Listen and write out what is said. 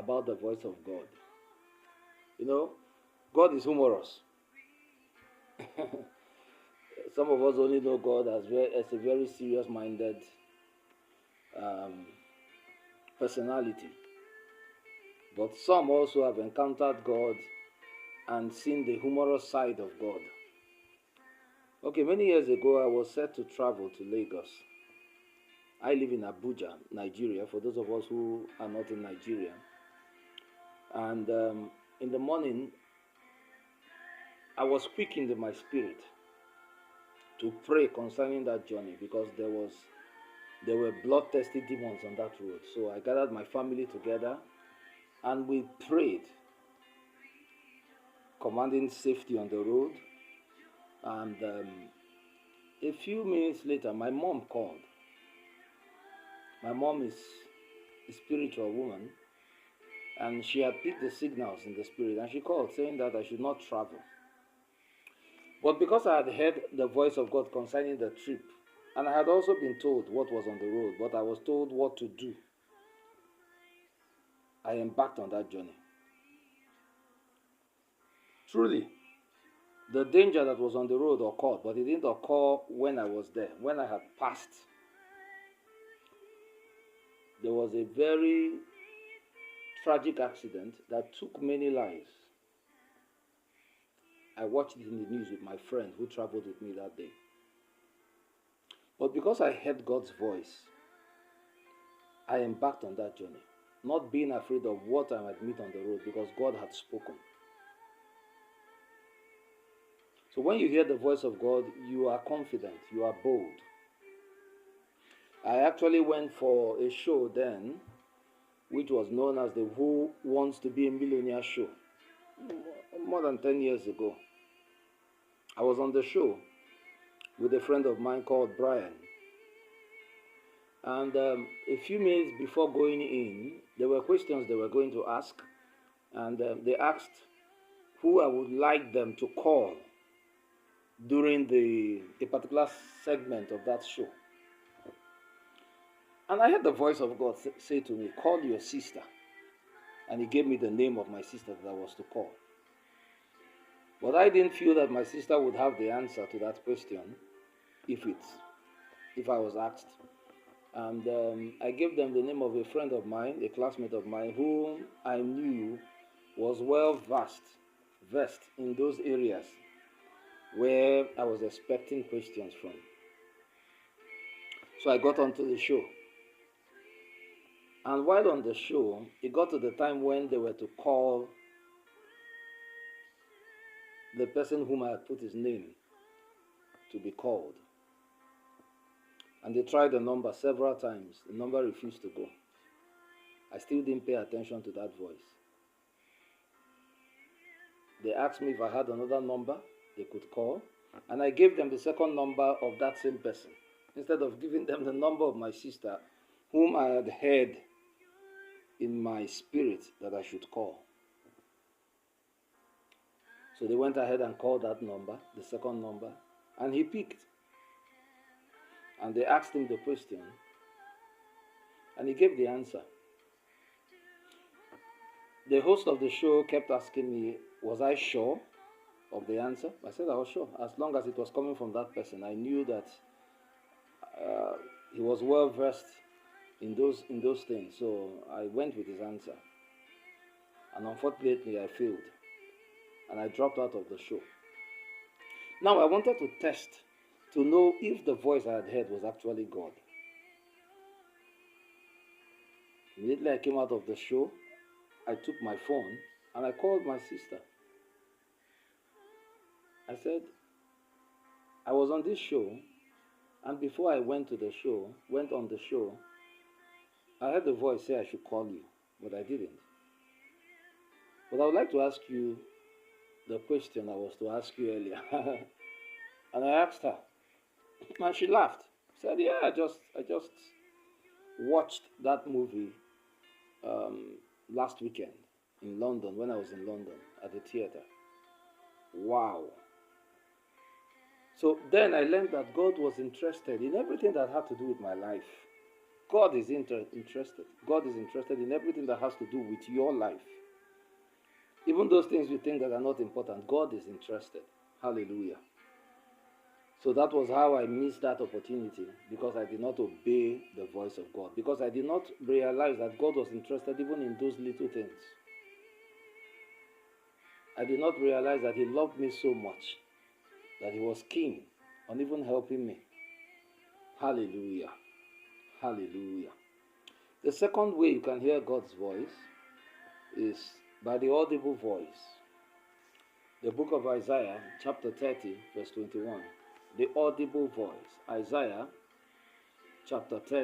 about the voice of God. You know, God is humorous. Some of us only know God as a very serious-minded um, personality. But some also have encountered God and seen the humorous side of God. Okay, many years ago, I was set to travel to Lagos. I live in Abuja, Nigeria, for those of us who are not in Nigeria. And in the morning, I was quickened in my spirit to pray concerning that journey because there were bloodthirsty demons on that road. So I gathered my family together and we prayed, commanding safety on the road. And a few minutes later, my mom called. My mom is a spiritual woman, and she had picked the signals in the spirit, and she called saying that I should not travel. But because I had heard the voice of God concerning the trip, and I had also been told what was on the road, but I was told what to do, I embarked on that journey. Truly, the danger that was on the road occurred, but it didn't occur when I was there. When I had passed, there was a very tragic accident that took many lives. I watched it in the news with my friend who traveled with me that day. But because I heard God's voice, I embarked on that journey, not being afraid of what I might meet on the road because God had spoken. So when you hear the voice of God, you are confident, you are bold. I actually went for a show then, which was known as the Who Wants to Be a Millionaire show, more than 10 years ago. I was on the show with a friend of mine called Brian. And a few minutes before going in, there were questions they were going to ask. And they asked who I would like them to call during a particular segment of that show. And I heard the voice of God say to me, call your sister. And he gave me the name of my sister that I was to call. But I didn't feel that my sister would have the answer to that question if I was asked. And I gave them the name of a friend of mine, a classmate of mine, whom I knew was well versed in those areas where I was expecting questions from. So I got onto the show. And while on the show, it got to the time when they were to call the person whom I had put his name to be called. And they tried the number several times. The number refused to go. I still didn't pay attention to that voice. They asked me if I had another number they could call, and I gave them the second number of that same person, instead of giving them the number of my sister, whom I had heard in my spirit that I should call. So they went ahead and called that number, the second number, and he picked. And they asked him the question, and he gave the answer. The host of the show kept asking me, was I sure of the answer? I said I was sure, as long as it was coming from that person. I knew that he was well versed in those things, so I went with his answer. And unfortunately, I failed, and I dropped out of the show. Now, I wanted to test to know if the voice I had heard was actually God. Immediately I came out of the show, I took my phone and I called my sister. I said, I was on this show, and before I went on the show, I heard the voice say I should call you, but I didn't. But I would like to ask you the question I was to ask you earlier. And I asked her, and she laughed. Said, yeah, I just watched that movie last weekend in London, when I was in London at the theater. Wow. So then I learned that God was interested in everything that had to do with my life. God is interested. God is interested in everything that has to do with your life. Even those things you think that are not important, God is interested. Hallelujah. So that was how I missed that opportunity, because I did not obey the voice of God. Because I did not realize that God was interested even in those little things. I did not realize that He loved me so much that He was keen on even helping me. Hallelujah. Hallelujah. The second way you can hear God's voice is by the audible voice. The book of Isaiah, chapter 30, verse 21. The audible voice. Isaiah, chapter 30.